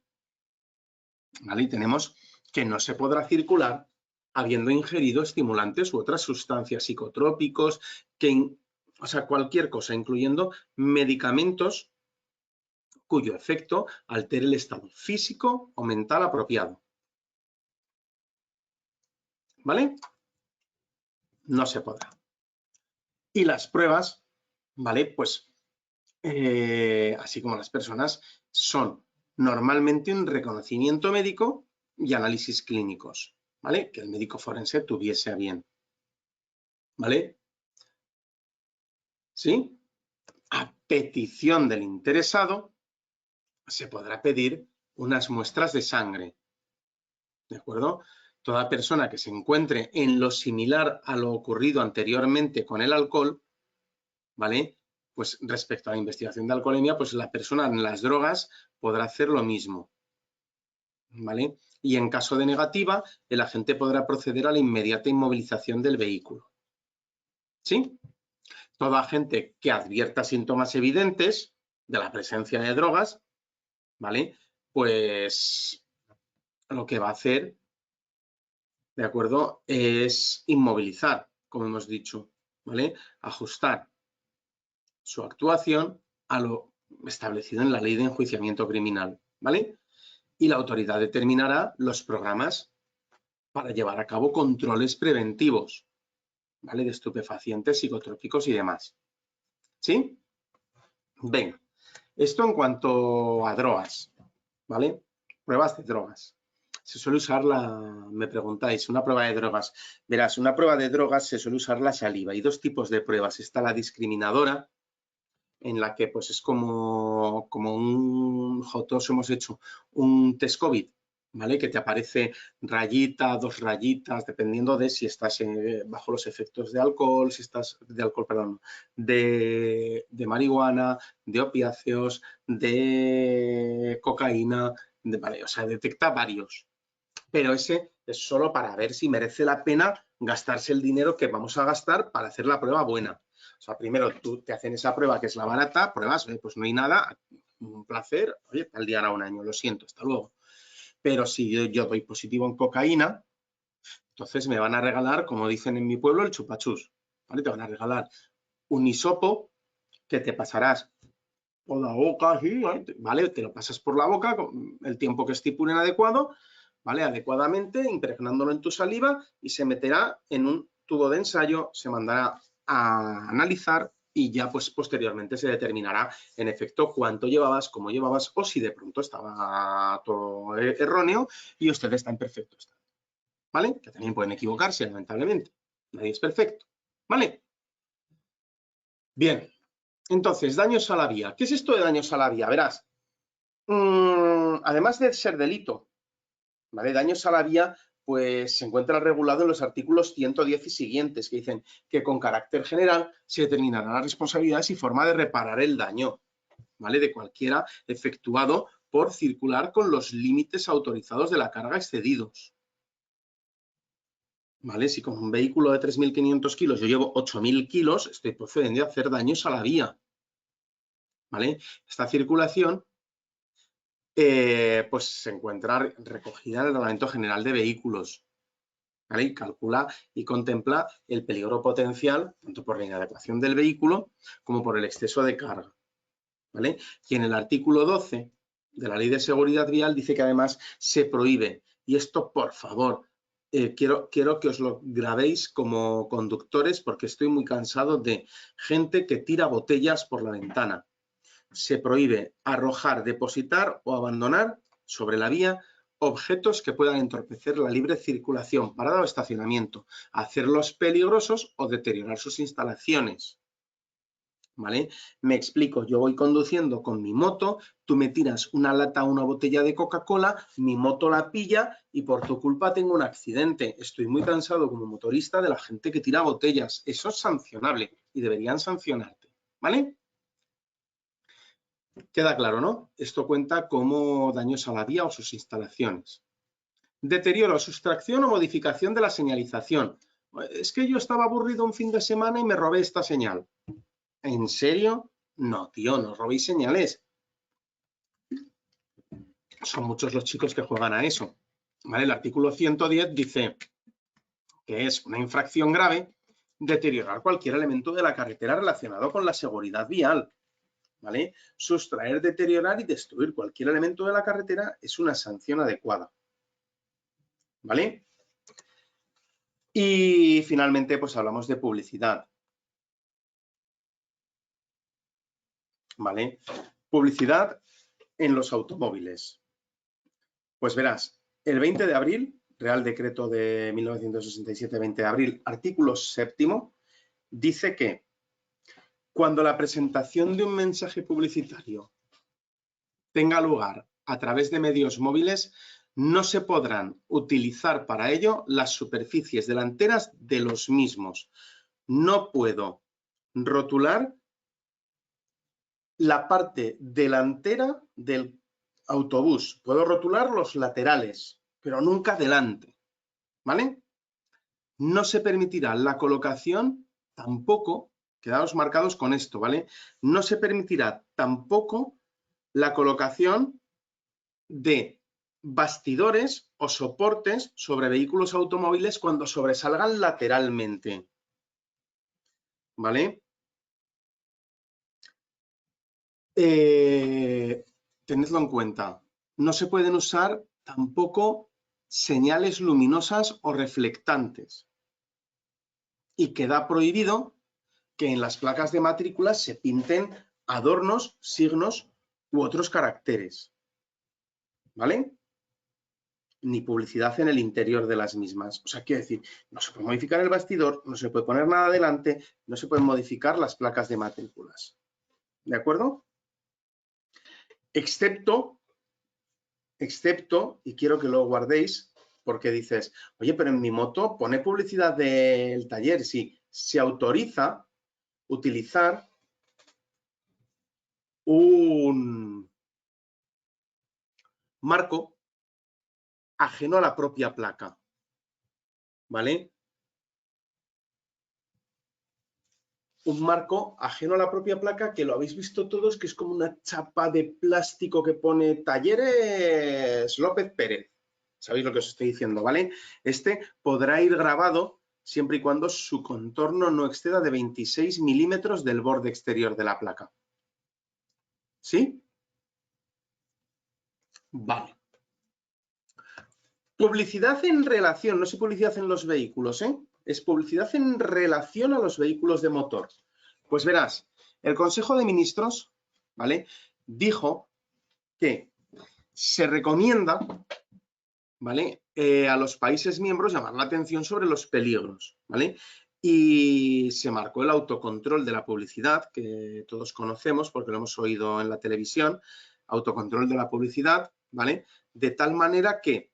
¿vale? Y tenemos que no se podrá circular habiendo ingerido estimulantes u otras sustancias psicotrópicos, o sea, cualquier cosa, incluyendo medicamentos cuyo efecto altere el estado físico o mental apropiado. ¿Vale? No se podrá. Y las pruebas, ¿vale? Pues, así como las personas, son normalmente un reconocimiento médico y análisis clínicos, ¿vale? Que el médico forense tuviese a bien, ¿vale? ¿Sí? A petición del interesado, se podrá pedir unas muestras de sangre, ¿de acuerdo? Toda persona que se encuentre en lo similar a lo ocurrido anteriormente con el alcohol, ¿vale? Pues respecto a la investigación de alcoholemia, pues la persona en las drogas podrá hacer lo mismo, ¿vale? Y en caso de negativa, el agente podrá proceder a la inmediata inmovilización del vehículo, ¿sí? Todo agente que advierta síntomas evidentes de la presencia de drogas, ¿vale? Pues lo que va a hacer, ¿de acuerdo? Es inmovilizar, como hemos dicho, ¿vale? Ajustar su actuación a lo establecido en la ley de enjuiciamiento criminal, ¿vale? Y la autoridad determinará los programas para llevar a cabo controles preventivos, ¿vale? De estupefacientes, psicotrópicos y demás, ¿sí? Venga, esto en cuanto a drogas, ¿vale? Pruebas de drogas. Se suele usar me preguntáis, una prueba de drogas. Verás, una prueba de drogas se suele usar la saliva. Hay dos tipos de pruebas. Está la discriminadora, en la que pues es como nosotros hemos hecho un test COVID, ¿vale? Que te aparece rayita, dos rayitas, dependiendo de si estás bajo los efectos de alcohol, si estás de alcohol, perdón, de marihuana, de opiáceos, de cocaína, vale, o sea, detecta varios. Pero ese es solo para ver si merece la pena gastarse el dinero que vamos a gastar para hacer la prueba buena. O sea, primero tú te hacen esa prueba que es la barata, pruebas, pues no hay nada, un placer, oye, al día a un año, lo siento, hasta luego. Pero si yo doy positivo en cocaína, entonces me van a regalar, como dicen en mi pueblo, el chupachús, ¿vale? Te van a regalar un hisopo que te pasarás por la boca, así, ¿vale? Te lo pasas por la boca con el tiempo que estipulen adecuado, ¿vale? Adecuadamente, impregnándolo en tu saliva y se meterá en un tubo de ensayo, se mandará a analizar y ya pues posteriormente se determinará en efecto cuánto llevabas, cómo llevabas o si de pronto estaba todo erróneo y usted está en perfecto estado, ¿vale? Que también pueden equivocarse, lamentablemente. Nadie es perfecto, ¿vale? Bien, entonces, daños a la vía. ¿Qué es esto de daños a la vía? Verás, además de ser delito, ¿vale? Daños a la vía, pues se encuentra regulado en los artículos 110 y siguientes, que dicen que con carácter general se determinarán las responsabilidades y forma de reparar el daño, ¿vale? De cualquiera efectuado por circular con los límites autorizados de la carga excedidos. ¿Vale? Si con un vehículo de 3.500 kilos yo llevo 8.000 kilos, estoy procediendo a hacer daños a la vía, ¿vale? Esta circulación pues se encuentra recogida en el Reglamento General de Vehículos, ¿vale? Y calcula y contempla el peligro potencial, tanto por la inadecuación del vehículo como por el exceso de carga, ¿vale? Y en el artículo 12 de la Ley de Seguridad Vial dice que además se prohíbe, y esto por favor, quiero que os lo grabéis como conductores porque estoy muy cansado de gente que tira botellas por la ventana. Se prohíbe arrojar, depositar o abandonar sobre la vía objetos que puedan entorpecer la libre circulación, parada o estacionamiento, hacerlos peligrosos o deteriorar sus instalaciones. ¿Vale? Me explico, yo voy conduciendo con mi moto, tú me tiras una lata o una botella de Coca-Cola, mi moto la pilla y por tu culpa tengo un accidente. Estoy muy cansado como motorista de la gente que tira botellas. Eso es sancionable y deberían sancionarte, ¿vale? Queda claro, ¿no? Esto cuenta como daños a la vía o sus instalaciones. Deterioro, sustracción o modificación de la señalización. Es que yo estaba aburrido un fin de semana y me robé esta señal. ¿En serio? No, tío, no robéis señales. Son muchos los chicos que juegan a eso. ¿Vale? El artículo 110 dice que es una infracción grave deteriorar cualquier elemento de la carretera relacionado con la seguridad vial. ¿Vale? Sustraer, deteriorar y destruir cualquier elemento de la carretera es una sanción adecuada. ¿Vale? Y finalmente, pues hablamos de publicidad. ¿Vale? Publicidad en los automóviles. Pues verás, el 20 de abril, Real Decreto de 1967, 20 de abril, artículo 7º, dice que cuando la presentación de un mensaje publicitario tenga lugar a través de medios móviles, no se podrán utilizar para ello las superficies delanteras de los mismos. No puedo rotular la parte delantera del autobús. Puedo rotular los laterales, pero nunca delante, ¿vale? No se permitirá la colocación tampoco, quedaos marcados con esto, ¿vale? No se permitirá tampoco la colocación de bastidores o soportes sobre vehículos automóviles cuando sobresalgan lateralmente, ¿vale? Tenedlo en cuenta. No se pueden usar tampoco señales luminosas o reflectantes. Y queda prohibido que en las placas de matrícula se pinten adornos, signos u otros caracteres. ¿Vale? Ni publicidad en el interior de las mismas. O sea, quiero decir, no se puede modificar el bastidor, no se puede poner nada adelante, no se pueden modificar las placas de matrículas. ¿De acuerdo? Excepto, y quiero que lo guardéis, porque dices, oye, pero en mi moto pone publicidad del taller. Sí, se autoriza utilizar un marco ajeno a la propia placa, ¿vale? Un marco ajeno a la propia placa que lo habéis visto todos, que es como una chapa de plástico que pone Talleres López Pérez. ¿Sabéis lo que os estoy diciendo, vale? Este podrá ir grabado siempre y cuando su contorno no exceda de 26 milímetros del borde exterior de la placa. ¿Sí? Vale. Publicidad en relación, no es publicidad en los vehículos, ¿eh? Es publicidad en relación a los vehículos de motor. Pues verás, el Consejo de Ministros, ¿vale?, dijo que se recomienda, ¿vale?, a los países miembros llamar la atención sobre los peligros, ¿vale? Y se marcó el autocontrol de la publicidad, que todos conocemos porque lo hemos oído en la televisión, autocontrol de la publicidad, ¿vale? De tal manera que,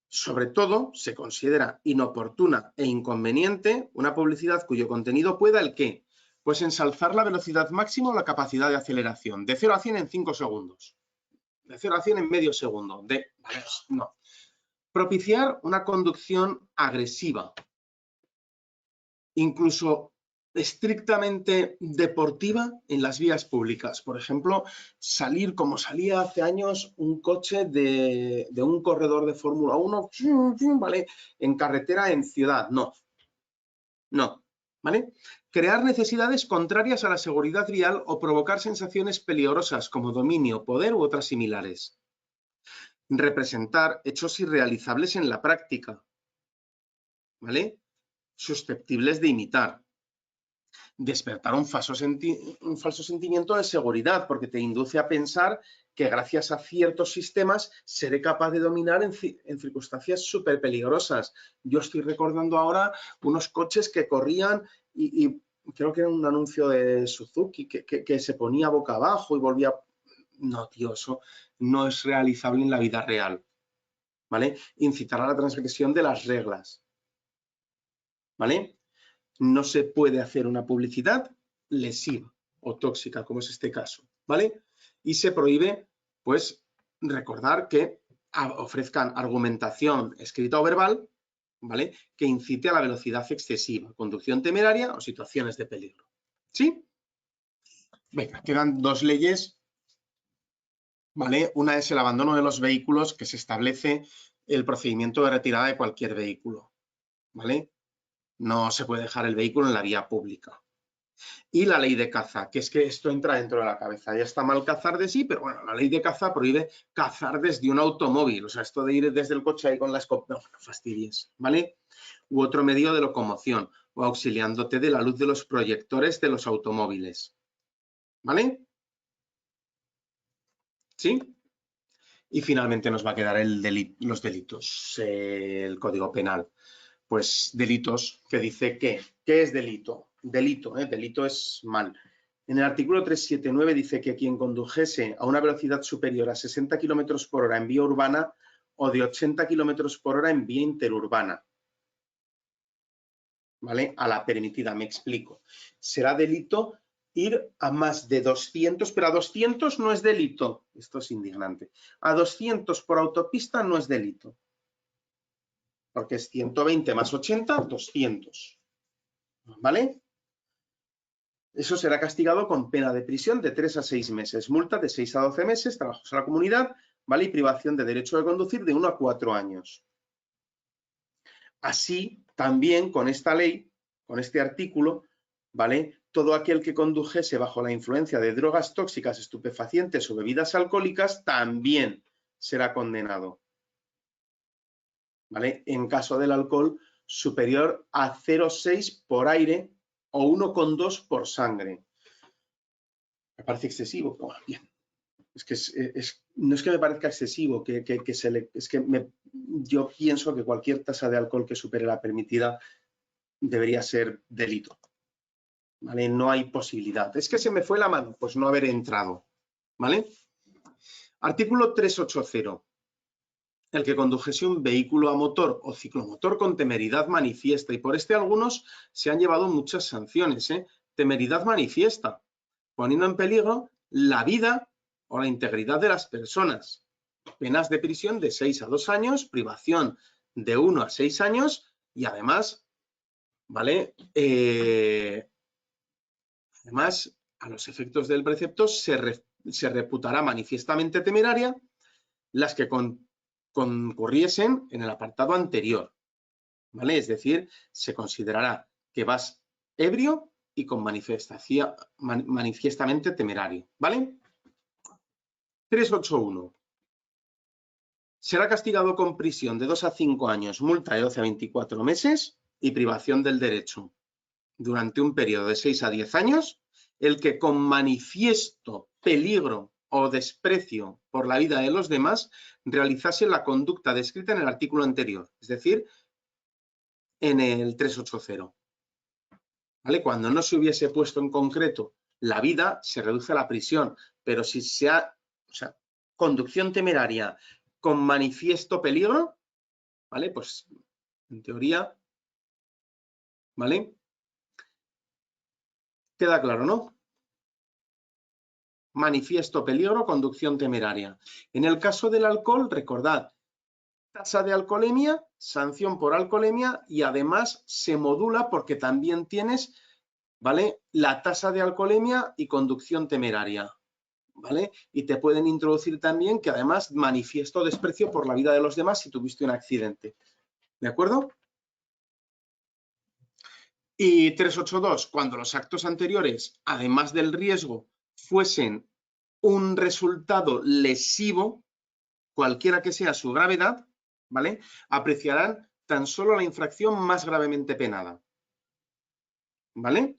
sobre todo, se considera inoportuna e inconveniente una publicidad cuyo contenido pueda ¿el qué? Pues ensalzar la velocidad máxima o la capacidad de aceleración, de 0 a 100 en 5 segundos, de 0 a 100 en medio segundo, no. Propiciar una conducción agresiva, incluso estrictamente deportiva en las vías públicas. Por ejemplo, salir como salía hace años un coche de un corredor de Fórmula 1, ¿vale?, en carretera, en ciudad. No, no, ¿vale? Crear necesidades contrarias a la seguridad vial o provocar sensaciones peligrosas como dominio, poder u otras similares. Representar hechos irrealizables en la práctica, ¿vale?, susceptibles de imitar. Despertar un falso sentimiento de seguridad, porque te induce a pensar que gracias a ciertos sistemas seré capaz de dominar en circunstancias súper peligrosas. Yo estoy recordando ahora unos coches que corrían y creo que era un anuncio de Suzuki que se ponía boca abajo y volvía... No, tío, eso no es realizable en la vida real, ¿vale? Incitar a la transgresión de las reglas, ¿vale? No se puede hacer una publicidad lesiva o tóxica, como es este caso, ¿vale? Y se prohíbe, pues, recordar que ofrezcan argumentación escrita o verbal, ¿vale?, que incite a la velocidad excesiva, conducción temeraria o situaciones de peligro. ¿Sí? Venga, quedan dos leyes, ¿vale? Una es el abandono de los vehículos, que se establece el procedimiento de retirada de cualquier vehículo, ¿vale? No se puede dejar el vehículo en la vía pública. Y la ley de caza, que es que esto entra dentro de la cabeza. Ya está mal cazar de sí, pero bueno, la ley de caza prohíbe cazar desde un automóvil. O sea, esto de ir desde el coche ahí con la escopeta, no fastidies, ¿vale? U otro medio de locomoción, o auxiliándote de la luz de los proyectores de los automóviles, ¿vale? ¿Sí? Y finalmente nos va a quedar los delitos, el Código Penal. Pues delitos, que dice que, ¿qué es delito? Delito, delito es mal. En el artículo 379 dice que quien condujese a una velocidad superior a 60 km por hora en vía urbana o de 80 km por hora en vía interurbana, ¿vale?, a la permitida, me explico. Será delito ir a más de 200, pero a 200 no es delito. Esto es indignante. A 200 por autopista no es delito, porque es 120 más 80, 200, ¿vale? Eso será castigado con pena de prisión de 3 a 6 meses, multa de 6 a 12 meses, trabajos a la comunidad, ¿vale?, y privación de derecho de conducir de 1 a 4 años. Así, también con esta ley, con este artículo, ¿vale?, todo aquel que condujese bajo la influencia de drogas tóxicas, estupefacientes o bebidas alcohólicas también será condenado, ¿vale?, en caso del alcohol superior a 0,6 por aire o 1,2 por sangre. Me parece excesivo, pero bueno, bien. Es que no es que me parezca excesivo, yo pienso que cualquier tasa de alcohol que supere la permitida debería ser delito, ¿vale? No hay posibilidad. Es que se me fue la mano, pues no haber entrado, ¿vale? Artículo 380. El que condujese un vehículo a motor o ciclomotor con temeridad manifiesta, y por este algunos se han llevado muchas sanciones, ¿eh? Temeridad manifiesta, poniendo en peligro la vida o la integridad de las personas. Penas de prisión de 6 a 2 años, privación de 1 a 6 años y además, ¿vale?, además, a los efectos del precepto se reputará manifiestamente temeraria las que concurriesen en el apartado anterior, ¿vale? Es decir, se considerará que vas ebrio y con manifiestamente temerario, ¿vale? 381. Será castigado con prisión de 2 a 5 años, multa de 12 a 24 meses y privación del derecho durante un periodo de 6 a 10 años, el que con manifiesto peligro o desprecio por la vida de los demás realizase la conducta descrita en el artículo anterior, es decir, en el 380. ¿Vale? Cuando no se hubiese puesto en concreto la vida, se reduce a la prisión, pero si se ha, o sea, conducción temeraria con manifiesto peligro, ¿vale? Pues en teoría, ¿vale? Queda claro, ¿no? Manifiesto peligro, conducción temeraria. En el caso del alcohol, recordad, tasa de alcoholemia, sanción por alcoholemia y además se modula porque también tienes, ¿vale? La tasa de alcoholemia y conducción temeraria, ¿vale? Y te pueden introducir también que además manifiesto desprecio por la vida de los demás si tuviste un accidente, ¿de acuerdo? Y 382, cuando los actos anteriores, además del riesgo, fuesen un resultado lesivo, cualquiera que sea su gravedad, ¿vale? Apreciarán tan solo la infracción más gravemente penada, ¿vale?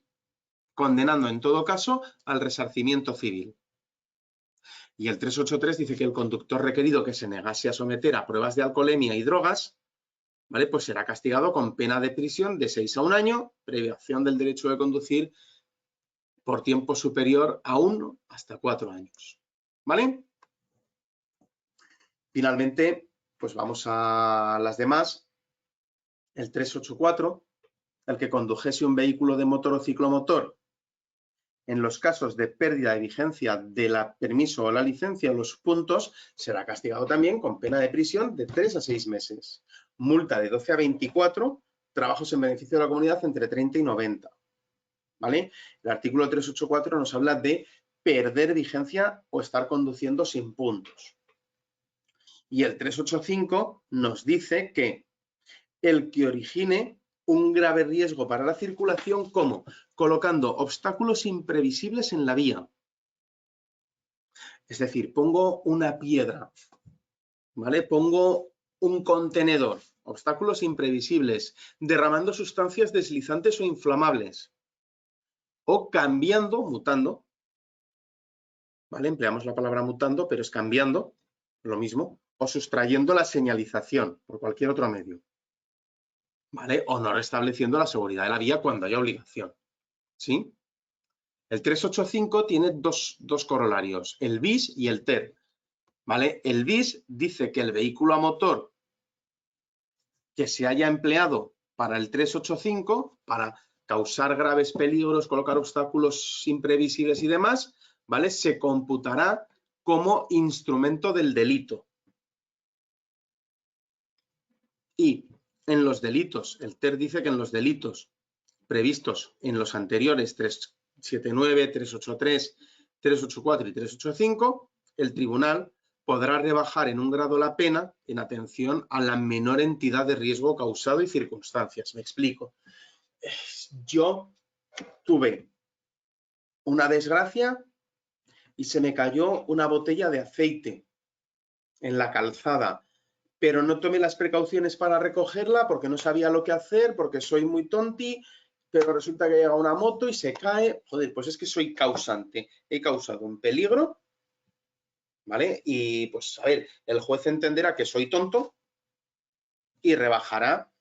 Condenando en todo caso al resarcimiento civil. Y el 383 dice que el conductor requerido que se negase a someter a pruebas de alcoholemia y drogas, ¿vale? Pues será castigado con pena de prisión de 6 a 1 año, privación del derecho de conducir por tiempo superior a 1 hasta 4 años, ¿vale? Finalmente, pues vamos a las demás. El 384, el que condujese un vehículo de motor o ciclomotor en los casos de pérdida de vigencia del permiso o la licencia o los puntos, será castigado también con pena de prisión de 3 a 6 meses. Multa de 12 a 24, trabajos en beneficio de la comunidad entre 30 y 90. ¿Vale? El artículo 384 nos habla de perder vigencia o estar conduciendo sin puntos. Y el 385 nos dice que el que origine un grave riesgo para la circulación, ¿cómo? Colocando obstáculos imprevisibles en la vía. Es decir, pongo una piedra, ¿vale? Pongo un contenedor, obstáculos imprevisibles, derramando sustancias deslizantes o inflamables, o cambiando, mutando, ¿vale? Empleamos la palabra mutando, pero es cambiando, lo mismo, o sustrayendo la señalización por cualquier otro medio, ¿vale? O no restableciendo la seguridad de la vía cuando haya obligación, ¿sí? El 385 tiene dos corolarios, el bis y el ter, ¿vale? El bis dice que el vehículo a motor que se haya empleado para el 385, para causar graves peligros, colocar obstáculos imprevisibles y demás, ¿vale? Se computará como instrumento del delito. Y en los delitos, el TER dice que en los delitos previstos en los anteriores 379, 383, 384 y 385, el tribunal podrá rebajar en un grado la pena en atención a la menor entidad de riesgo causado y circunstancias. Me explico. Yo tuve una desgracia y se me cayó una botella de aceite en la calzada, pero no tomé las precauciones para recogerla porque no sabía lo que hacer, porque soy muy tonti, pero resulta que llega una moto y se cae. Joder, pues es que soy causante. He causado un peligro, ¿vale? Y pues, a ver, el juez entenderá que soy tonto y rebajará,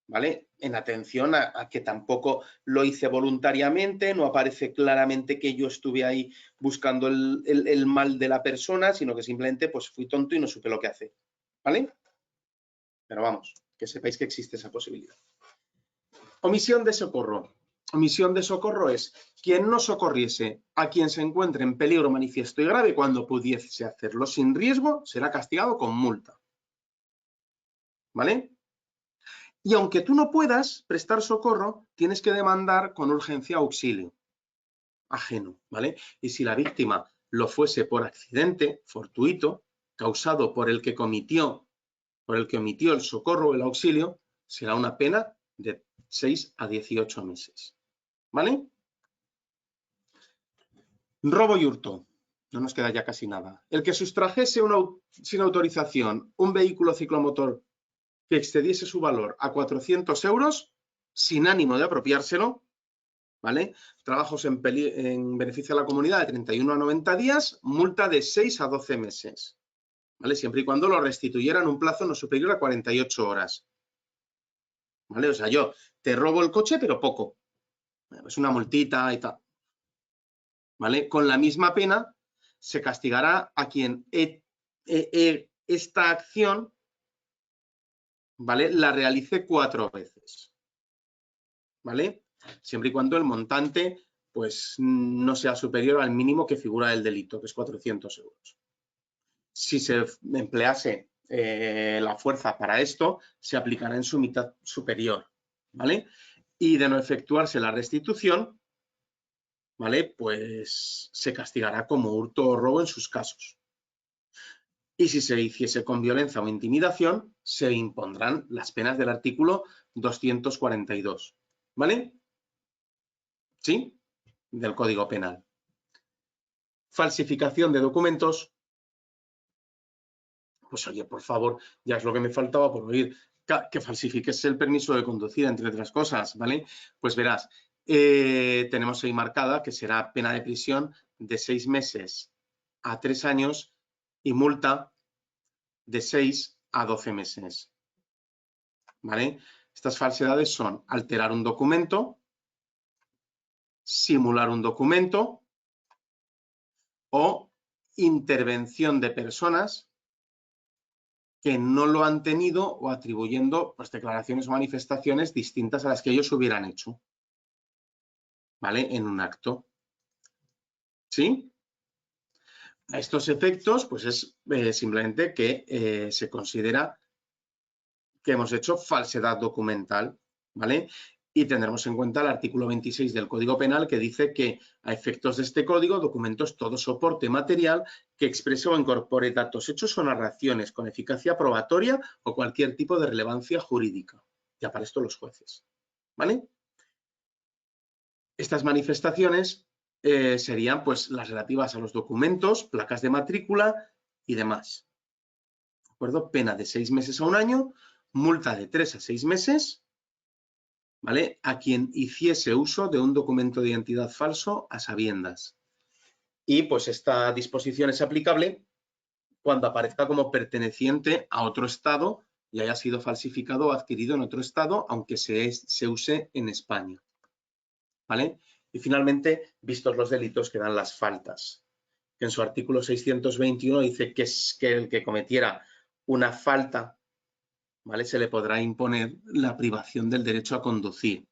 ¿vale? En atención a que tampoco lo hice voluntariamente, no aparece claramente que yo estuve ahí buscando el mal de la persona, sino que simplemente pues fui tonto y no supe lo que hacer, ¿vale? Pero vamos, que sepáis que existe esa posibilidad. Omisión de socorro. Omisión de socorro es quien no socorriese a quien se encuentre en peligro manifiesto y grave cuando pudiese hacerlo sin riesgo, será castigado con multa. ¿Vale? Y aunque tú no puedas prestar socorro, tienes que demandar con urgencia auxilio ajeno, ¿vale? Y si la víctima lo fuese por accidente fortuito, causado por el que omitió el socorro o el auxilio, será una pena de 6 a 18 meses. ¿Vale? Robo y hurto. No nos queda ya casi nada. El que sustrajese sin autorización un vehículo ciclomotor que excediese su valor a 400 euros sin ánimo de apropiárselo, ¿vale? Trabajos en beneficio de la comunidad de 31 a 90 días, multa de 6 a 12 meses, ¿vale? Siempre y cuando lo restituyera en un plazo no superior a 48 horas. ¿Vale? O sea, yo te robo el coche, pero poco. Es una multita y tal. ¿Vale? Con la misma pena se castigará a quien esta acción, ¿vale?, la realice 4 veces. ¿Vale? Siempre y cuando el montante pues no sea superior al mínimo que figura el delito, que es 400 euros. Si se emplease la fuerza para esto, se aplicará en su mitad superior, ¿vale? Y de no efectuarse la restitución, ¿vale?, pues se castigará como hurto o robo en sus casos. Y si se hiciese con violencia o intimidación, se impondrán las penas del artículo 242, ¿vale? ¿Sí? Del Código Penal. Falsificación de documentos. Pues oye, por favor, ya es lo que me faltaba por oír, que falsifiques el permiso de conducir, entre otras cosas, ¿vale? Pues verás, tenemos ahí marcada que será pena de prisión de 6 meses a 3 años y multa de 6 a 12 meses, ¿vale? Estas falsedades son alterar un documento, simular un documento o intervención de personas que no lo han tenido o atribuyendo pues, declaraciones o manifestaciones distintas a las que ellos hubieran hecho, ¿vale?, en un acto. ¿Sí? A estos efectos, pues es simplemente que se considera que hemos hecho falsedad documental, ¿vale? Y tendremos en cuenta el artículo 26 del Código Penal que dice que a efectos de este código, documento es todo soporte material que exprese o incorpore datos, hechos o narraciones con eficacia probatoria o cualquier tipo de relevancia jurídica. Ya para esto los jueces, ¿vale? Estas manifestaciones serían pues las relativas a los documentos, placas de matrícula y demás. ¿De acuerdo? Pena de 6 meses a 1 año, multa de 3 a 6 meses, ¿vale?, a quien hiciese uso de un documento de identidad falso a sabiendas. Y pues esta disposición es aplicable cuando aparezca como perteneciente a otro estado y haya sido falsificado o adquirido en otro estado, aunque se use en España, ¿vale? Y finalmente, vistos los delitos, quedan las faltas. En su artículo 621 dice que el que cometiera una falta, ¿vale?, se le podrá imponer la privación del derecho a conducir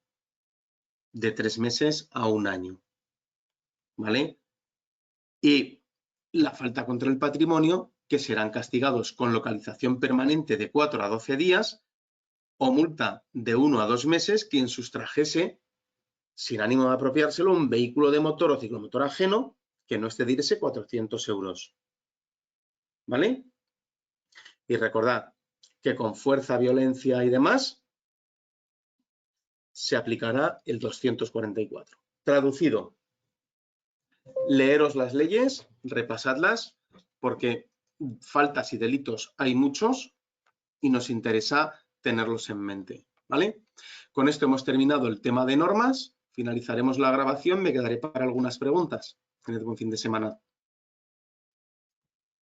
de 3 meses a 1 año, ¿vale? Y la falta contra el patrimonio, que serán castigados con localización permanente de 4 a 12 días o multa de 1 a 2 meses quien sustrajese, sin ánimo de apropiárselo, un vehículo de motor o ciclomotor ajeno que no excediese 400 euros, ¿vale? Y recordad que con fuerza, violencia y demás se aplicará el 244. Traducido, leeros las leyes, repasadlas, porque faltas y delitos hay muchos y nos interesa tenerlos en mente, ¿vale? Con esto hemos terminado el tema de normas, finalizaremos la grabación, me quedaré para algunas preguntas. Tened buen fin de semana.